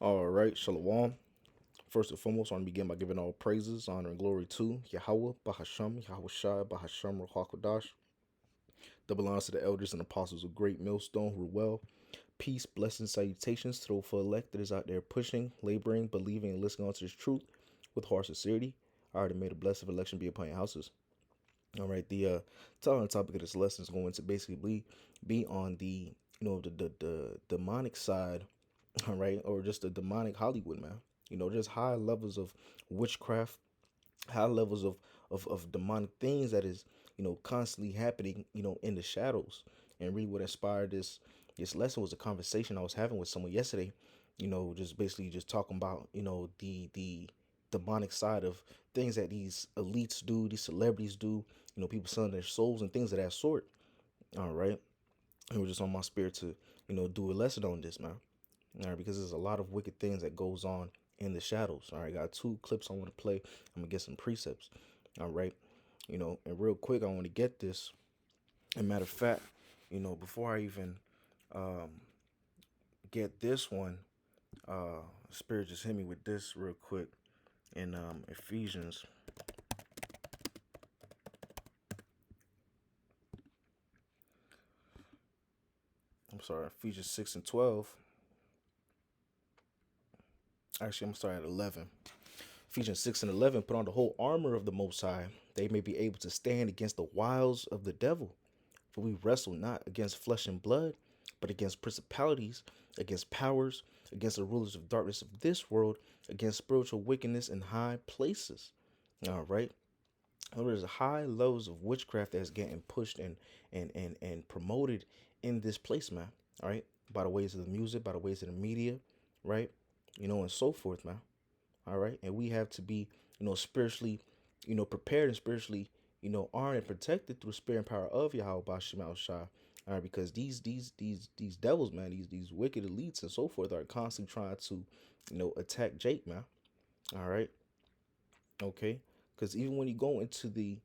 All right, Shalom. First and foremost, I want to begin by giving all praises, honor, and glory to Yahweh, Bahasham, Yahweh Shai, Bahasham, Ruach that belongs to the elders and apostles of Great Millstone who rule well. Peace, blessings, salutations to the full elect that is out there pushing, laboring, believing, and listening on to this truth with heart sincerity. I already made a blessed election be upon your houses. All right, the topic of this lesson is going to basically be on the demonic side, all right, or just the demonic Hollywood, man. Just high levels of witchcraft, high levels of demonic things that is, constantly happening, in the shadows. And really what inspired this lesson was a conversation I was having with someone yesterday, just basically just talking about, the demonic side of things that these elites do, these celebrities do, people selling their souls and things of that sort. All right. It was just on my spirit to, do a lesson on this, man. All right, because there's a lot of wicked things that goes on in the shadows. All right, got two clips I want to play. I'm gonna get some precepts. All right, and real quick, I want to get this. And matter of fact, before I even um, get this one, Spirit just hit me with this real quick in Ephesians. I'm sorry, Ephesians 6:12. Actually, I'm sorry at 11. Ephesians 6:11. Put on the whole armor of the Most High, they may be able to stand against the wiles of the devil. For we wrestle not against flesh and blood, but against principalities, against powers, against the rulers of darkness of this world, against spiritual wickedness in high places. All right. There's high levels of witchcraft that's getting pushed and promoted in this place, man. All right. By the ways of the music, by the ways of the media, right? And so forth, man. All right. And we have to be, spiritually, prepared and spiritually, armed and protected through the spirit and power of Yahweh Bashim Shai. All right, because these devils, man, these wicked elites and so forth are constantly trying to, attack Jake, man. All right. Okay. Because even when you go into the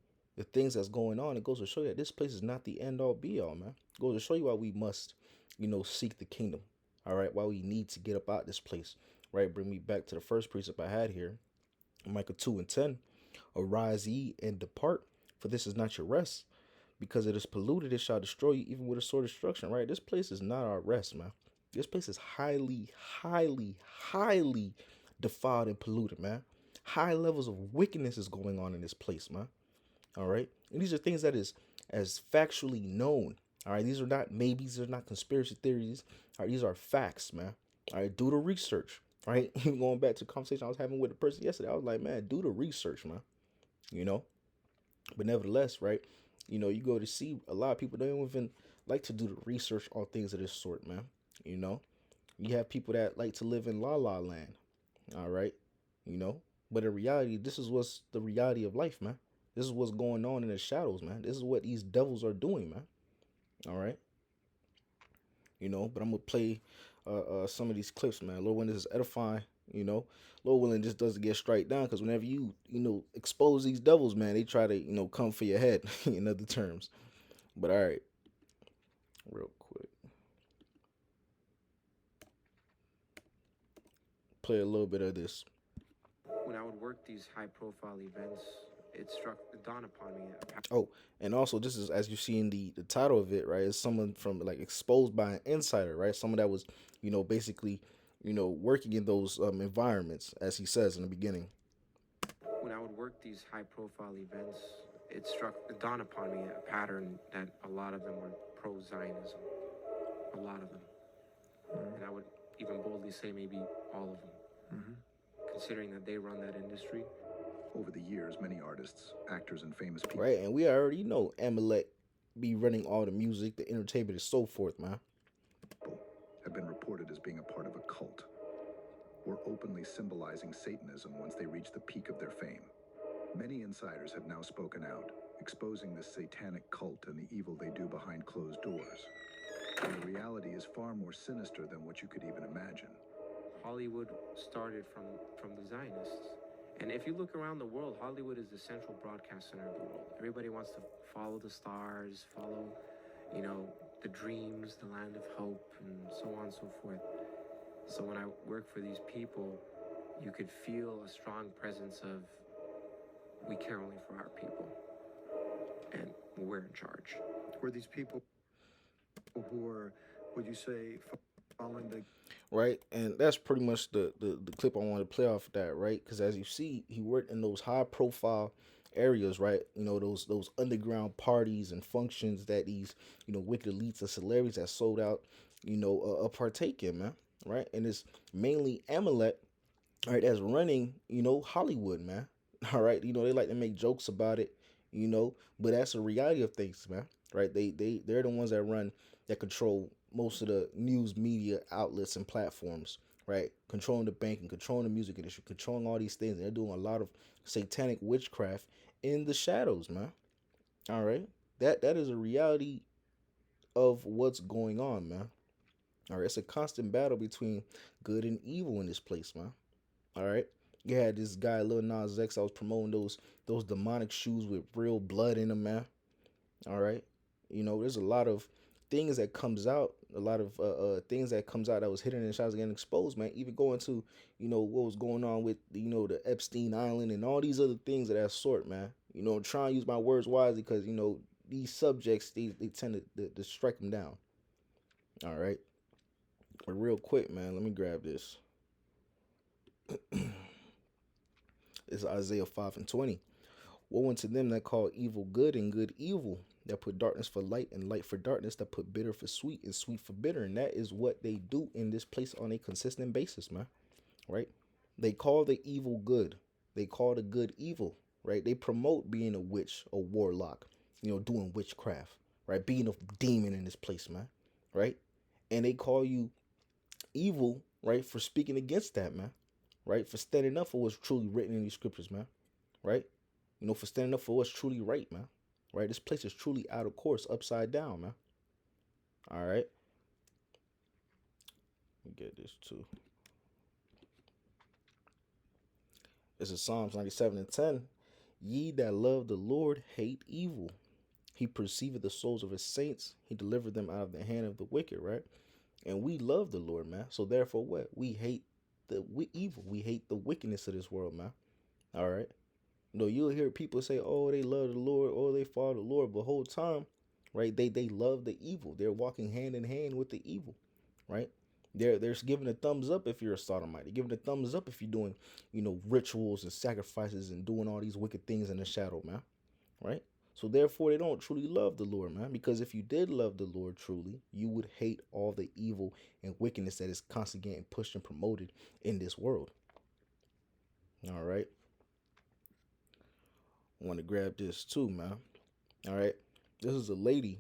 things that's going on, it goes to show you that this place is not the end all be all, man. It goes to show you why we must, seek the kingdom. All right. Why we need to get up out this place. Right. Bring me back to the first precept I had here. Micah 2:10. Arise ye and depart, for this is not your rest. Because it is polluted, it shall destroy you, even with a sword of destruction. Right? This place is not our rest, man. This place is highly, highly, highly defiled and polluted, man. High levels of wickedness is going on in this place, man. All right. And these are things that is as factually known. All right. These are not maybes, they're not conspiracy theories. All right, these are facts, man. All right, do the research. All right. Even going back to the conversation I was having with a person yesterday, I was like, man, do the research, man. You know? But nevertheless, right, you go to see a lot of people don't even like to do the research on things of this sort, man. You know, you have people that like to live in la la land, all right, you know. But in reality, this is what's the reality of life, man. This is what's going on in the shadows, man. This is what these devils are doing, man. All right, but I'm gonna play some of these clips, man. Lord, when this is edifying, Lord willing, just doesn't get straight down because whenever you expose these devils, man, they try to come for your head. In other terms, but all right, real quick, play a little bit of this. When I would work these high-profile events, it dawned upon me. Oh, and also this is, as you see in the title of it, right? It's someone from like exposed by an insider, right? Someone that was, basically, working in those environments, as he says in the beginning. When I would work these high-profile events, it dawned upon me a pattern that a lot of them were pro-Zionism, a lot of them, and I would even boldly say maybe all of them, considering that they run that industry. Over the years, many artists, actors, and famous people, Right, and we already know Amalek be running all the music, the entertainment, and so forth, man. have been reported as being a part of a cult, or openly symbolizing Satanism once they reach the peak of their fame. Many insiders have now spoken out, exposing this satanic cult and the evil they do behind closed doors. And the reality is far more sinister than what you could even imagine. Hollywood started from the Zionists. And if you look around the world, Hollywood is the central broadcast center of the world. Everybody wants to follow the stars, follow, the dreams, the land of hope, and so on and so forth. So when I work for these people, you could feel a strong presence of we care only for our people and we're in charge. Were these people who are, would you say, following the Right? And that's pretty much the clip I want to play off of that, right? Because as you see, he worked in those high profile areas, right? You know, those underground parties and functions that these, wicked elites and celebrities that sold out, partake in, man. Right? And it's mainly Amalek, all right, that's running, Hollywood, man. All right, they like to make jokes about it, but that's the reality of things, man. Right? They're the ones that run, that control most of the news media outlets and platforms, right? Controlling the banking, controlling the music industry, controlling all these things. And they're doing a lot of satanic witchcraft in the shadows, man. All right, that is a reality of what's going on, man. All right, it's a constant battle between good and evil in this place, man. All right. You had this guy Lil Nas X. I was promoting those demonic shoes with real blood in them, man. All right. There's a lot of things that comes out, a lot of things that comes out that was hidden and shots getting exposed, man. Even going to, what was going on with, the Epstein Island and all these other things of that sort, man. I'm trying to use my words wisely because, these subjects, they tend to strike them down. All right. But real quick, man, let me grab this. It's Isaiah 5 and 20. Woe unto them that call evil good and good evil, that put darkness for light and light for darkness, that put bitter for sweet and sweet for bitter. And that is what they do in this place on a consistent basis, man. Right? They call the evil good. They call the good evil. Right? They promote being a witch, a warlock, doing witchcraft. Right? Being a demon in this place, man. Right? And they call you evil, right, for speaking against that, man. Right? For standing up for what's truly written in these scriptures, man. Right? For standing up for what's truly right, man. Right? This place is truly out of course, upside down, man. All right. Let me get this too. This is Psalms 97 and 10. Ye that love the Lord hate evil. He perceiveth the souls of his saints. He delivered them out of the hand of the wicked, right? And we love the Lord, man. So therefore what? We hate the evil. We hate the wickedness of this world, man. All right. You'll hear people say, "Oh, they love the Lord, or they follow the Lord," but the whole time, right? They love the evil. They're walking hand in hand with the evil, right? They're giving a thumbs up if you're a sodomite. They're giving a thumbs up if you're doing, rituals and sacrifices and doing all these wicked things in the shadow, man. Right? So therefore, they don't truly love the Lord, man. Because if you did love the Lord truly, you would hate all the evil and wickedness that is constantly getting pushed and promoted in this world. All right. I want to grab this too, man. All right. This is a lady,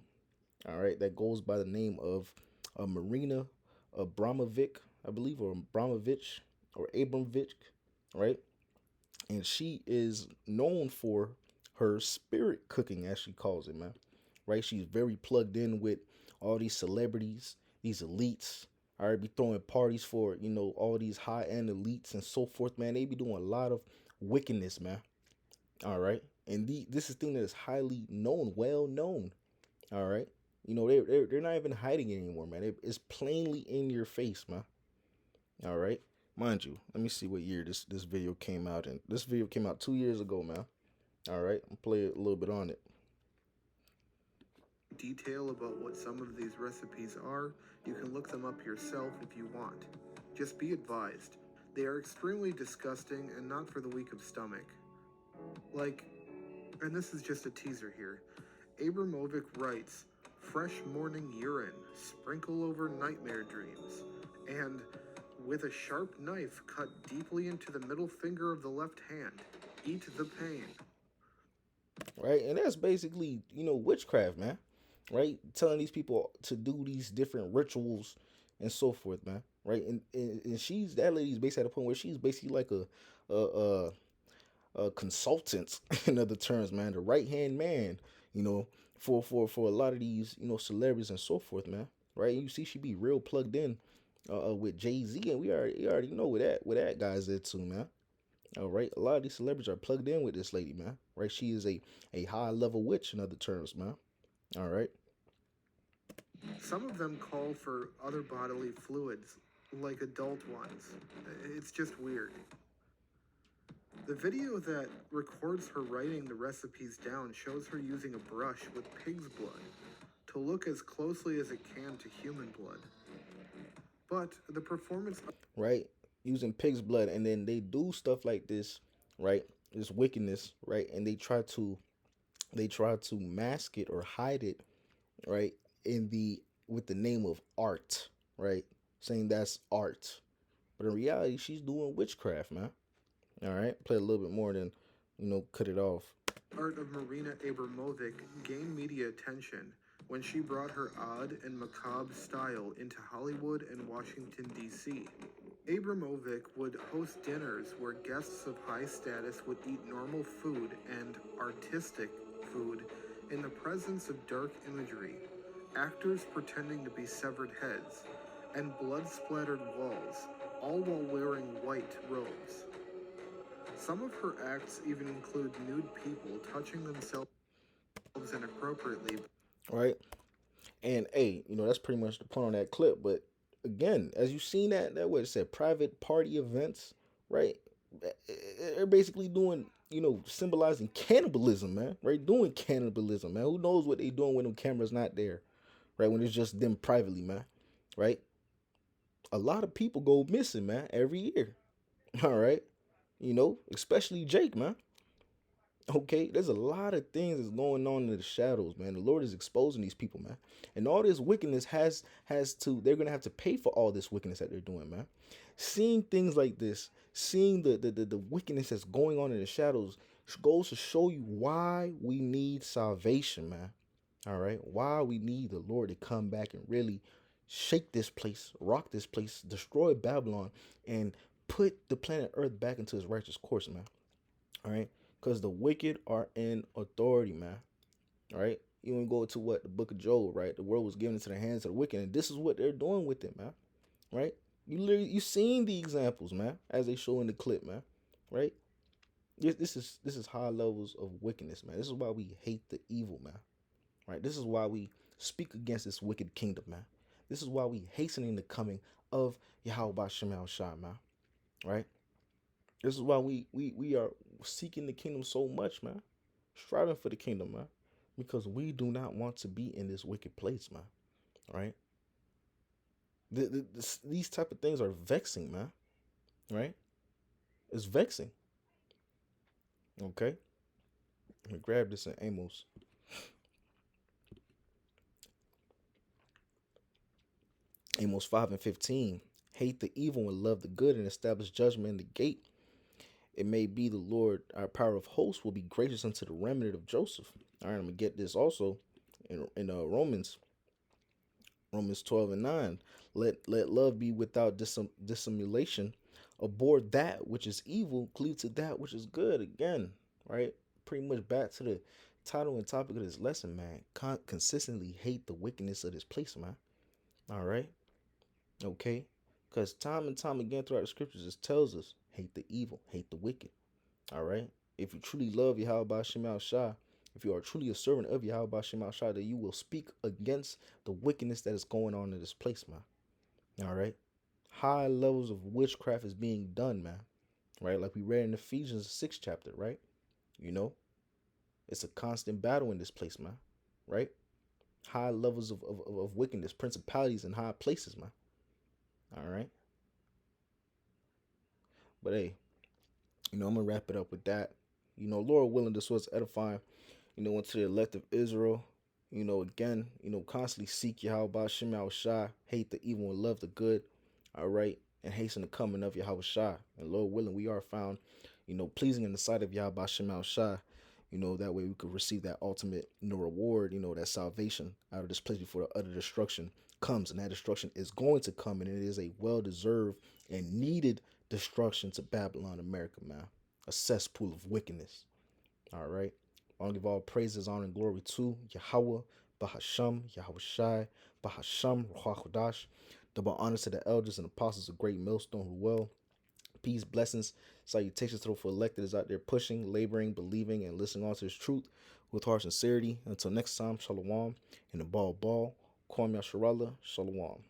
all right, that goes by the name of Marina Abramovic, I believe, or Abramovich or Abramovich, right? And she is known for her spirit cooking, as she calls it, man. Right? She's very plugged in with all these celebrities, these elites. All right, be throwing parties for, all these high end elites and so forth, man. They be doing a lot of wickedness, man. All right. And this is thing that is highly known, well known. All right. They're not even hiding it anymore, man. It's plainly in your face, man. All right. Mind you, let me see what year this video came out in. This video came out 2 years ago, man. All right. I'll play a little bit on it. Detail about what some of these recipes are, you can look them up yourself if you want. Just be advised, they are extremely disgusting and not for the weak of stomach. Like, and this is just a teaser here, Abramovic writes, fresh morning urine, sprinkle over nightmare dreams, and with a sharp knife cut deeply into the middle finger of the left hand, eat the pain. Right. And that's basically, witchcraft, man. Right. Telling these people to do these different rituals and so forth, man. Right. And that lady's basically at a point where she's basically like a, consultant in other terms, man, the right hand man, for a lot of these, celebrities and so forth, man. Right? And you see, she be real plugged in, with Jay-Z, and we already know where that guy's at too, man. All right, a lot of these celebrities are plugged in with this lady, man. Right? She is a high level witch in other terms, man. All right. Some of them call for other bodily fluids like adult ones. It's just weird. The video that records her writing the recipes down shows her using a brush with pig's blood to look as closely as it can to human blood. But the performance right? Using pig's blood, and then they do stuff like this, right? This wickedness, right? And they try to mask it or hide it, right? In the with the name of art, right? Saying that's art, but in reality, she's doing witchcraft, man. All right, play a little bit more than cut it off. art of Marina Abramovic gained media attention when she brought her odd and macabre style into Hollywood and Washington, D.C. Abramovic would host dinners where guests of high status would eat normal food and artistic food in the presence of dark imagery, actors pretending to be severed heads, and blood splattered walls, all while wearing white robes. Some of her acts even include nude people touching themselves inappropriately. Right, and hey, that's pretty much the point on that clip. But again, as you seen that what it said, private party events, right? They're basically doing, symbolizing cannibalism, man. Right, doing cannibalism, man. Who knows what they doing when the camera's not there, right? When it's just them privately, man. Right, a lot of people go missing, man, every year. All right, especially Jake, man. Okay, there's a lot of things that's going on in the shadows, man. The Lord is exposing these people, man. And all this wickedness has to they're gonna have to pay for all this wickedness that they're doing, man. Seeing things like this, seeing the wickedness that's going on in the shadows goes to show you why we need salvation, man. All right. Why we need the Lord to come back and really shake this place, rock this place, destroy Babylon, and put the planet Earth back into its righteous course, man. All right, because the wicked are in authority, man. All right, you want to go to what the book of Job, right? The world was given into the hands of the wicked, and this is what they're doing with it, man. Right? You seen the examples, man, as they show in the clip, man. Right? This is high levels of wickedness, man. This is why we hate the evil, man. Right? This is why we speak against this wicked kingdom, man. This is why we hastening the coming of Yahweh Shemal Shah, man. Right? This is why we are seeking the kingdom so much, man. Striving for the kingdom, man. Because we do not want to be in this wicked place, man. Right? These type of things are vexing, man. Right? It's vexing. Okay? Let me grab this in Amos. Amos 5 and 15. Hate the evil and love the good and establish judgment in the gate. It may be the Lord, our power of hosts, will be gracious unto the remnant of Joseph. All right, I'm going to get this also in Romans 12 and 9. Let love be without dissimulation. Abhor that which is evil, cleave to that which is good. Again, right? Pretty much back to the title and topic of this lesson, man. Consistently hate the wickedness of this place, man. All right? Okay? Because time and time again throughout the scriptures, it tells us hate the evil, hate the wicked. All right? If you truly love Yahweh Shemal Shah, if you are truly a servant of Yahweh Shemal Shah, that you will speak against the wickedness that is going on in this place, man. All right? High levels of witchcraft is being done, man. Right? Like we read in Ephesians 6 chapter, right? It's a constant battle in this place, man. Right? High levels of wickedness, principalities in high places, man. All right? But hey, I'm going to wrap it up with that. Lord willing, this was edifying. Unto the elect of Israel, again, constantly seek Yahweh Shemal Shah, hate the evil and love the good, all right, and hasten the coming of Yahweh Shah. And Lord willing, we are found, pleasing in the sight of Yahweh Shemal Shah, that way we could receive that ultimate, reward, that salvation out of this place before the utter destruction comes. And that destruction is going to come, and it is a well-deserved and needed destruction to Babylon, America, man. A cesspool of wickedness, all right. I'll give all praises, honor, and glory to Yahweh, Bahasham, Yahweh Shai, Bahasham, Ruach Kodash. Double honors to the elders and apostles of Great Millstone who well. Peace, blessings, salutations to the full elected is out there pushing, laboring, believing, and listening on to his truth with heart sincerity. Until next time, shalom. And the ball, Kwam Yasharallah, shalom.